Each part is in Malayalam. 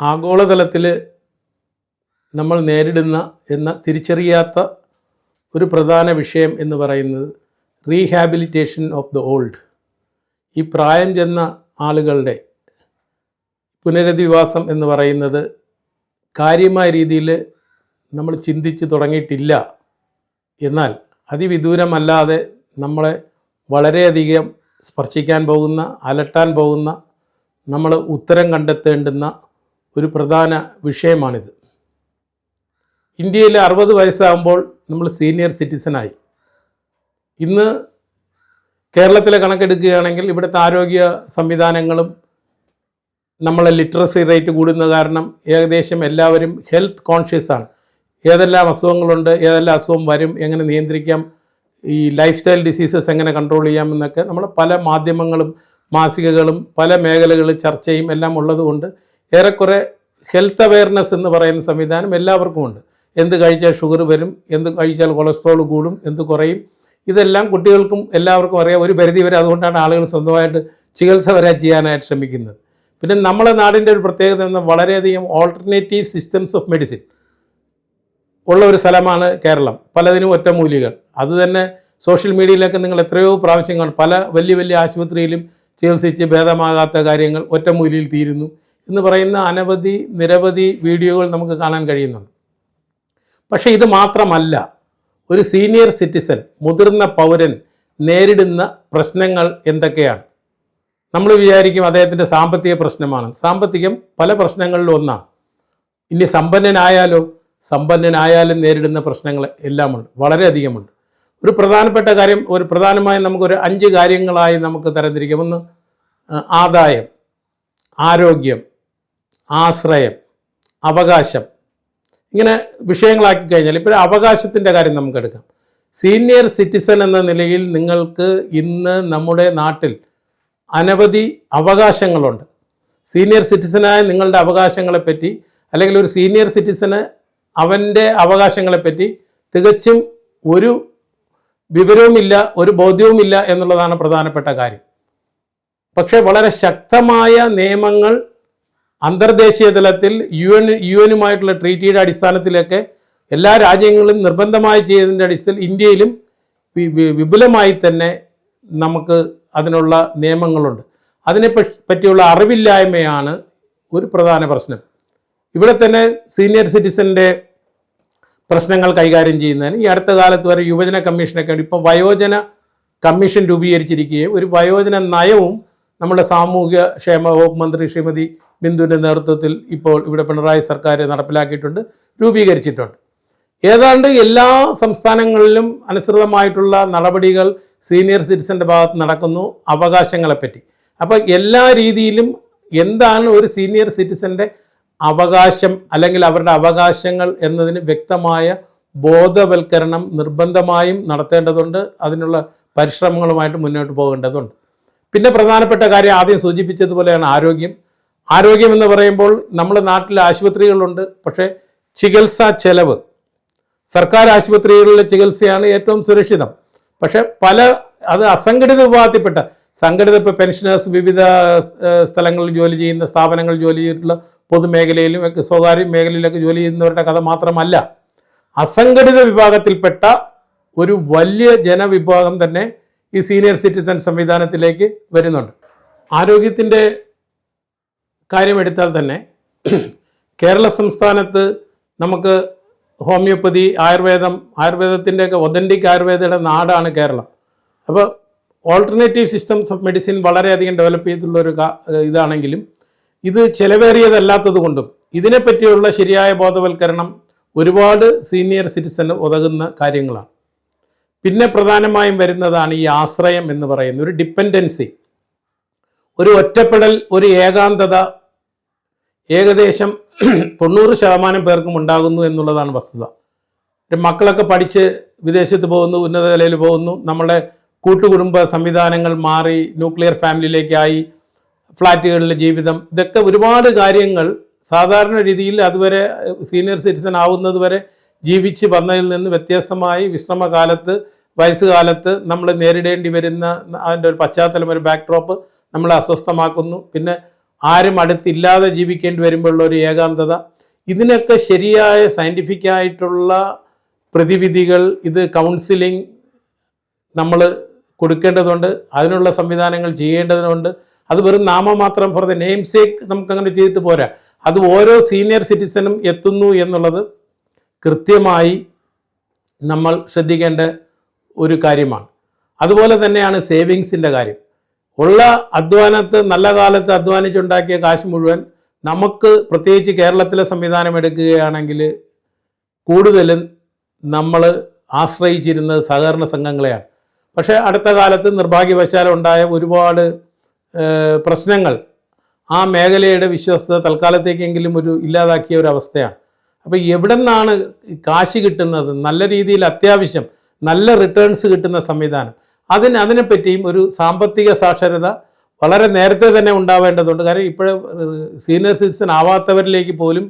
ആഗോളതലത്തിൽ നമ്മൾ നേരിടുന്ന എന്ന തിരിച്ചറിയാത്ത ഒരു പ്രധാന വിഷയം എന്ന് പറയുന്നത് റീഹാബിലിറ്റേഷൻ ഓഫ് ദ ഓൾഡ്. ഈ പ്രായം ചെന്ന ആളുകളുടെ പുനരധിവാസം എന്ന് പറയുന്നത് കാര്യമായ രീതിയിൽ നമ്മൾ ചിന്തിച്ച് തുടങ്ങിയിട്ടില്ല. എന്നാൽ അതിവിദൂരമല്ലാതെ നമ്മളെ വളരെയധികം സ്പർശിക്കാൻ പോകുന്ന, അലട്ടാൻ പോകുന്ന, നമ്മൾ ഉത്തരം കണ്ടെത്തേണ്ടുന്ന ഒരു പ്രധാന വിഷയമാണിത്. ഇന്ത്യയിൽ 60 വയസ്സാകുമ്പോൾ നമ്മൾ സീനിയർ സിറ്റിസണായി. ഇന്ന് കേരളത്തിലെ കണക്കെടുക്കുകയാണെങ്കിൽ ഇവിടുത്തെ ആരോഗ്യ സംവിധാനങ്ങളും നമ്മളെ ലിറ്ററസി റേറ്റ് കൂടുന്ന കാരണം ഏകദേശം എല്ലാവരും ഹെൽത്ത് കോൺഷ്യസ് ആണ്. ഏതെല്ലാം അസുഖങ്ങളുണ്ട്, ഏതെല്ലാം അസുഖം വരും, എങ്ങനെ നിയന്ത്രിക്കാം, ഈ ലൈഫ് സ്റ്റൈൽ ഡിസീസസ് എങ്ങനെ കൺട്രോൾ ചെയ്യാമെന്നൊക്കെ നമ്മൾ പല മാധ്യമങ്ങളും മാസികകളും പല മേഖലകളിൽ ചർച്ചയും എല്ലാം ഉള്ളതുകൊണ്ട് ഏറെക്കുറെ ഹെൽത്ത് അവെയർനെസ് എന്ന് പറയുന്ന സംവിധാനം എല്ലാവർക്കും ഉണ്ട്. എന്ത് കഴിച്ചാൽ ഷുഗർ വരും, എന്ത് കഴിച്ചാൽ കൊളസ്ട്രോൾ കൂടും, എന്ത് കുറയും, ഇതെല്ലാം കുട്ടികൾക്കും എല്ലാവർക്കും അറിയാം ഒരു പരിധി വരെ. അതുകൊണ്ടാണ് ആളുകൾ സ്വന്തമായിട്ട് ചികിത്സ വരെ ചെയ്യാനായിട്ട് ശ്രമിക്കുന്നത്. പിന്നെ നമ്മളെ നാടിൻ്റെ ഒരു പ്രത്യേകത എന്ന വളരെയധികം ഓൾട്ടർനേറ്റീവ് സിസ്റ്റംസ് ഓഫ് മെഡിസിൻ ഉള്ള ഒരു സ്ഥലമാണ് കേരളം. പലതിനും ഒറ്റമൂലികൾ. അത് തന്നെ സോഷ്യൽ മീഡിയയിലൊക്കെ നിങ്ങൾ എത്രയോ പ്രാവശ്യം കാണും. പല വലിയ വലിയ ആശുപത്രിയിലും ചികിത്സിച്ച് ഭേദമാകാത്ത കാര്യങ്ങൾ ഒറ്റമൂലിയിൽ തീരുന്നു എന്ന് പറയുന്ന നിരവധി വീഡിയോകൾ നമുക്ക് കാണാൻ കഴിയുന്നുണ്ട്. പക്ഷേ ഇത് മാത്രമല്ല, ഒരു സീനിയർ സിറ്റിസൺ, മുതിർന്ന പൗരൻ നേരിടുന്ന പ്രശ്നങ്ങൾ എന്തൊക്കെയാണ്? നമ്മൾ വിചാരിക്കും അദ്ദേഹത്തിൻ്റെ സാമ്പത്തിക പ്രശ്നമാണ്. സാമ്പത്തികം പല പ്രശ്നങ്ങളിലും ഒന്നാണ്. ഇനി സമ്പന്നനായാലും നേരിടുന്ന പ്രശ്നങ്ങൾ എല്ലാമുണ്ട്, വളരെയധികമുണ്ട്. ഒരു പ്രധാനപ്പെട്ട കാര്യം, പ്രധാനമായും നമുക്കൊരു 5 കാര്യങ്ങളായി നമുക്ക് തരംതിരിക്കാം. ഒന്ന് ആദായം, ആരോഗ്യം, ആശ്രയം, അവകാശം. ഇങ്ങനെ വിഷയങ്ങളാക്കി കഴിഞ്ഞാൽ ഇപ്പോൾ അവകാശത്തിൻ്റെ കാര്യം നമുക്കെടുക്കാം. സീനിയർ സിറ്റിസൺ എന്ന നിലയിൽ നിങ്ങൾക്ക് ഇന്ന് നമ്മുടെ നാട്ടിൽ അനവധി അവകാശങ്ങളുണ്ട്. സീനിയർ സിറ്റിസനായ നിങ്ങളുടെ അവകാശങ്ങളെപ്പറ്റി, അല്ലെങ്കിൽ ഒരു സീനിയർ സിറ്റിസന് അവൻ്റെ അവകാശങ്ങളെപ്പറ്റി തികച്ചും ഒരു വിവരവുമില്ല, ഒരു ബോധ്യവുമില്ല എന്നുള്ളതാണ് പ്രധാനപ്പെട്ട കാര്യം. പക്ഷേ വളരെ ശക്തമായ നിയമങ്ങൾ അന്തർദേശീയ തലത്തിൽ യുഎനുമായിട്ടുള്ള ട്രീറ്റിയുടെ അടിസ്ഥാനത്തിലൊക്കെ എല്ലാ രാജ്യങ്ങളും നിർബന്ധമായി ചെയ്തതിൻ്റെ അടിസ്ഥാനത്തിൽ ഇന്ത്യയിലും വിപുലമായി തന്നെ നമുക്ക് അതിനുള്ള നിയമങ്ങളുണ്ട്. അതിനെ പറ്റിയുള്ള അറിവില്ലായ്മയാണ് ഒരു പ്രധാന പ്രശ്നം. ഇവിടെ തന്നെ സീനിയർ സിറ്റിസൻ്റെ പ്രശ്നങ്ങൾ കൈകാര്യം ചെയ്യുന്നതിന് ഈ അടുത്ത കാലത്ത് വരെ യുവജന കമ്മീഷനൊക്കെ ഉണ്ട്. ഇപ്പോൾ വയോജന കമ്മീഷൻ രൂപീകരിച്ചിരിക്കുകയും ഒരു വയോജന നയവും നമ്മുടെ സാമൂഹ്യ ക്ഷേമ വകുപ്പ് മന്ത്രി ശ്രീമതി ബിന്ദുവിൻ്റെ നേതൃത്വത്തിൽ ഇപ്പോൾ ഇവിടെ പിണറായി സർക്കാർ നടപ്പിലാക്കിയിട്ടുണ്ട്, രൂപീകരിച്ചിട്ടുണ്ട്. ഏതാണ്ട് എല്ലാ സംസ്ഥാനങ്ങളിലും അനുസൃതമായിട്ടുള്ള നടപടികൾ സീനിയർ സിറ്റിസൻ്റെ ഭാഗത്ത് നടക്കുന്നു അവകാശങ്ങളെപ്പറ്റി. അപ്പോൾ എല്ലാ രീതിയിലും എന്താണ് ഒരു സീനിയർ സിറ്റിസൻ്റെ അവകാശം അല്ലെങ്കിൽ അവരുടെ അവകാശങ്ങൾ എന്നതിന് വ്യക്തമായ ബോധവൽക്കരണം നിർബന്ധമായും നടത്തേണ്ടതുണ്ട്. അതിനുള്ള പരിശ്രമങ്ങളുമായിട്ട് മുന്നോട്ട് പോകേണ്ടതുണ്ട്. പിന്നെ പ്രധാനപ്പെട്ട കാര്യം ആദ്യം സൂചിപ്പിച്ചതുപോലെയാണ് ആരോഗ്യം എന്ന് പറയുമ്പോൾ നമ്മുടെ നാട്ടിൽ ആശുപത്രികളുണ്ട്. പക്ഷേ ചികിത്സാ ചെലവ്, സർക്കാർ ആശുപത്രികളിലെ ചികിത്സയാണ് ഏറ്റവും സുരക്ഷിതം. പക്ഷേ അത് അസംഘടിത വിഭാഗത്തിൽപ്പെട്ട, സംഘടിത ഇപ്പോൾ പെൻഷനേഴ്സ്, വിവിധ സ്ഥലങ്ങളിൽ ജോലി ചെയ്യുന്ന സ്ഥാപനങ്ങളിൽ ജോലി ചെയ്തിട്ടുള്ള പൊതുമേഖലയിലും ഒക്കെ സ്വകാര്യ മേഖലയിലൊക്കെ ജോലി ചെയ്യുന്നവരുടെ കഥ മാത്രമല്ല, അസംഘടിത വിഭാഗത്തിൽപ്പെട്ട ഒരു വലിയ ജനവിഭാഗം തന്നെ ഈ സീനിയർ സിറ്റിസൺ സംവിധാനത്തിലേക്ക് വരുന്നുണ്ട്. ആരോഗ്യത്തിൻ്റെ കാര്യം എടുത്താൽ തന്നെ കേരള സംസ്ഥാനത്ത് നമുക്ക് ഹോമിയോപ്പതി, ആയുർവേദത്തിൻ്റെയൊക്കെ ഒതൻറ്റിക് ആയുർവേദയുടെ നാടാണ് കേരളം. അപ്പോൾ ഓൾട്ടർനേറ്റീവ് സിസ്റ്റംസ് ഓഫ് മെഡിസിൻ വളരെയധികം ഡെവലപ്പ് ചെയ്തിട്ടുള്ളൊരു ഇതാണെങ്കിലും ഇത് ചിലവേറിയതല്ലാത്തത് കൊണ്ടും ഇതിനെപ്പറ്റിയുള്ള ശരിയായ ബോധവൽക്കരണം ഒരുപാട് സീനിയർ സിറ്റിസന് ഉതകുന്ന കാര്യങ്ങളാണ്. പിന്നെ പ്രധാനമായും വരുന്നതാണ് ഈ ആശ്രയം എന്ന് പറയുന്ന ഒരു ഡിപ്പെൻഡൻസി, ഒരു ഒറ്റപ്പെടൽ, ഒരു ഏകാന്തത ഏകദേശം 90% പേർക്കും ഉണ്ടാകുന്നു എന്നുള്ളതാണ് വസ്തുത. മക്കളൊക്കെ പഠിച്ച് വിദേശത്ത് പോകുന്നു, ഉന്നത നിലയിൽ പോകുന്നു, നമ്മളെ കൂട്ടുകുടുംബ സംവിധാനങ്ങൾ മാറി ന്യൂക്ലിയർ ഫാമിലിയിലേക്കായി, ഫ്ലാറ്റുകളിലെ ജീവിതം, ഇതൊക്കെ ഒരുപാട് കാര്യങ്ങൾ സാധാരണ രീതിയിൽ അതുവരെ സീനിയർ സിറ്റിസൺ ആവുന്നത് വരെ ജീവിച്ച് വന്നതിൽ നിന്ന് വ്യത്യസ്തമായി വിശ്രമകാലത്ത്, വയസ്സുകാലത്ത് നമ്മൾ നേരിടേണ്ടി വരുന്ന അതിൻ്റെ ഒരു പശ്ചാത്തലം, ഒരു ബാക്ക്ഡ്രോപ്പ് നമ്മളെ അസ്വസ്ഥമാക്കുന്നു. പിന്നെ ആരും അടുത്തില്ലാതെ ജീവിക്കേണ്ടി വരുമ്പോഴുള്ള ഒരു ഏകാന്തത, ഇതിനൊക്കെ ശരിയായ സയൻറ്റിഫിക് ആയിട്ടുള്ള പ്രതിവിധികൾ, ഇത് കൗൺസിലിംഗ് നമ്മൾ കൊടുക്കേണ്ടതുണ്ട്, അതിനുള്ള സംവിധാനങ്ങൾ ചെയ്യേണ്ടതുണ്ട്. അത് വെറും നാമമാത്രം ഫോർ ദ നെയിം സേക്ക് നമുക്കങ്ങനെ ചെയ്തിട്ട് പോരാ. അത് ഓരോ സീനിയർ സിറ്റിസനും എത്തുന്നു എന്നുള്ളത് കൃത്യമായി നമ്മൾ ശ്രദ്ധിക്കേണ്ട ഒരു കാര്യമാണ്. അതുപോലെ തന്നെയാണ് സേവിങ്സിൻ്റെ കാര്യം. ഉള്ള അധ്വാനത്ത്, നല്ല കാലത്ത് അധ്വാനിച്ചുണ്ടാക്കിയ കാശ് മുഴുവൻ നമുക്ക്, പ്രത്യേകിച്ച് കേരളത്തിലെ സംവിധാനം എടുക്കുകയാണെങ്കിൽ കൂടുതലും നമ്മൾ ആശ്രയിച്ചിരുന്നത് സഹകരണ സംഘങ്ങളെയാണ്. പക്ഷേ അടുത്ത കാലത്ത് നിർഭാഗ്യവശാലുണ്ടായ ഒരുപാട് പ്രശ്നങ്ങൾ ആ മേഖലയുടെ വിശ്വസ്തത തൽക്കാലത്തേക്കെങ്കിലും ഇല്ലാതാക്കിയ ഒരു അവസ്ഥയാണ്. അപ്പോൾ എവിടെ നിന്നാണ് കാശ് കിട്ടുന്നത്, നല്ല രീതിയിൽ അത്യാവശ്യം നല്ല റിട്ടേൺസ് കിട്ടുന്ന സംവിധാനം, അതിനെപ്പറ്റിയും ഒരു സാമ്പത്തിക സാക്ഷരത വളരെ നേരത്തെ തന്നെ ഉണ്ടാവേണ്ടതുണ്ട്. കാരണം ഇപ്പോഴും സീനിയർ സിറ്റിസൺ ആവാത്തവരിലേക്ക് പോലും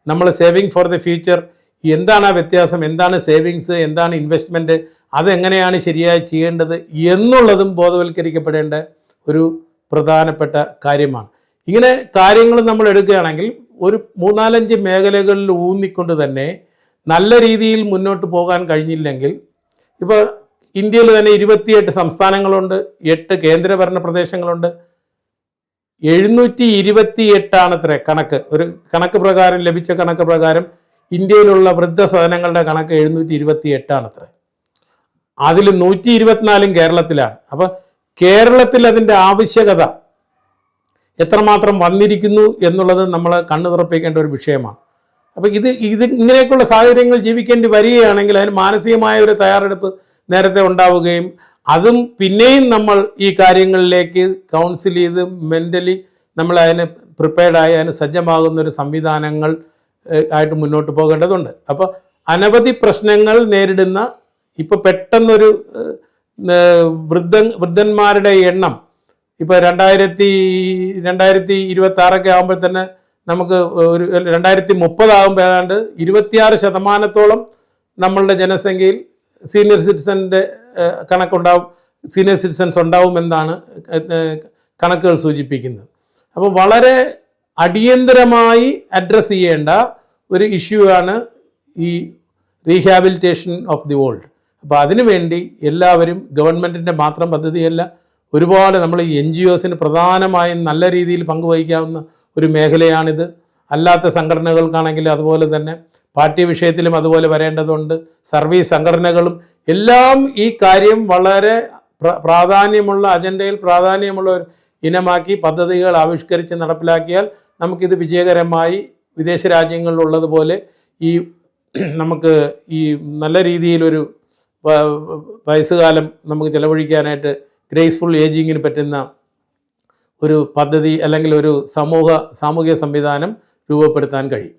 നമ്മൾ സേവിങ് ഫോർ ദ ഫ്യൂച്ചർ, എന്താണ് ആ വ്യത്യാസം, എന്താണ് സേവിങ്സ്, എന്താണ് ഇൻവെസ്റ്റ്മെൻറ്റ്, അതെങ്ങനെയാണ് ശരിയായി ചെയ്യേണ്ടത് എന്നുള്ളതും ബോധവൽക്കരിക്കപ്പെടേണ്ട ഒരു പ്രധാനപ്പെട്ട കാര്യമാണ്. ഇങ്ങനെ കാര്യങ്ങൾ നമ്മൾ എടുക്കുകയാണെങ്കിൽ ഒരു 3-4 മേഖലകളിൽ ഊന്നിക്കൊണ്ട് തന്നെ നല്ല രീതിയിൽ മുന്നോട്ട് പോകാൻ കഴിഞ്ഞില്ലെങ്കിൽ, ഇപ്പോൾ ഇന്ത്യയിൽ തന്നെ 28 സംസ്ഥാനങ്ങളുണ്ട്, 8 കേന്ദ്രഭരണ പ്രദേശങ്ങളുണ്ട്. 728 കണക്ക്, ഒരു കണക്ക് പ്രകാരം ലഭിച്ച കണക്ക് പ്രകാരം ഇന്ത്യയിലുള്ള വൃദ്ധസദനങ്ങളുടെ കണക്ക് 728. അതിൽ 124 കേരളത്തിലാണ്. അപ്പോൾ കേരളത്തിൽ അതിൻ്റെ ആവശ്യകത എത്രമാത്രം വന്നിരിക്കുന്നു എന്നുള്ളത് നമ്മൾ കണ്ണു തുറപ്പിക്കേണ്ട ഒരു വിഷയമാണ്. അപ്പോൾ ഇത് ഇങ്ങനെയൊക്കെയുള്ള സാഹചര്യങ്ങൾ ജീവിക്കേണ്ടി വരികയാണെങ്കിൽ അതിന് മാനസികമായ ഒരു തയ്യാറെടുപ്പ് നേരത്തെ ഉണ്ടാവുകയും അതും പിന്നെയും നമ്മൾ ഈ കാര്യങ്ങളിലേക്ക് കൗൺസിൽ ചെയ്ത് മെൻ്റലി നമ്മൾ അതിന് പ്രിപ്പയർഡായി അതിന് സജ്ജമാകുന്ന ഒരു സംവിധാനങ്ങൾ ആയിട്ട് മുന്നോട്ട് പോകേണ്ടതുണ്ട്. അപ്പോൾ അനവധി പ്രശ്നങ്ങൾ നേരിടുന്ന, ഇപ്പോൾ പെട്ടെന്നൊരു വൃദ്ധന്മാരുടെ എണ്ണം ഇപ്പോൾ 2026 ആകുമ്പോൾ തന്നെ നമുക്ക് ഒരു 2030 ആകുമ്പോൾ ഏതാണ്ട് 26% നമ്മളുടെ ജനസംഖ്യയിൽ സീനിയർ സിറ്റിസൻ്റെ സീനിയർ സിറ്റിസൺസ് ഉണ്ടാവുമെന്നാണ് കണക്കുകൾ സൂചിപ്പിക്കുന്നത്. അപ്പോൾ വളരെ അടിയന്തരമായി അഡ്രസ്സ് ചെയ്യേണ്ട ഒരു ഇഷ്യൂ ആണ് ഈ റീഹാബിലിറ്റേഷൻ ഓഫ് ദി ഓൾഡ്. അപ്പോൾ അതിനുവേണ്ടി എല്ലാവരും, ഗവൺമെൻറ്റിൻ്റെ മാത്രം പദ്ധതിയല്ല, ഒരുപാട് നമ്മൾ NGOസിന് പ്രധാനമായും നല്ല രീതിയിൽ പങ്കുവഹിക്കാവുന്ന ഒരു മേഖലയാണിത്. അല്ലാത്ത സംഘടനകൾക്കാണെങ്കിൽ അതുപോലെ തന്നെ പാർട്ടി വിഷയത്തിലും അതുപോലെ വരേണ്ടതുണ്ട്. സർവീസ് സംഘടനകളും എല്ലാം ഈ കാര്യം വളരെ പ്രാധാന്യമുള്ള, അജണ്ടയിൽ പ്രാധാന്യമുള്ള ഒരു ഇനമാക്കി പദ്ധതികൾ ആവിഷ്കരിച്ച് നടപ്പിലാക്കിയാൽ നമുക്കിത് വിജയകരമായി വിദേശ രാജ്യങ്ങളിലുള്ളതുപോലെ നമുക്ക് ഈ നല്ല രീതിയിലൊരു വയസ്സുകാലം നമുക്ക് ചെലവഴിക്കാനായിട്ട് ഗ്രേസ്ഫുൾ ഏജിങ്ങിന് പറ്റുന്ന ഒരു പദ്ധതി അല്ലെങ്കിൽ ഒരു സാമൂഹിക സംവിധാനം രൂപപ്പെടുത്താൻ കഴിയും.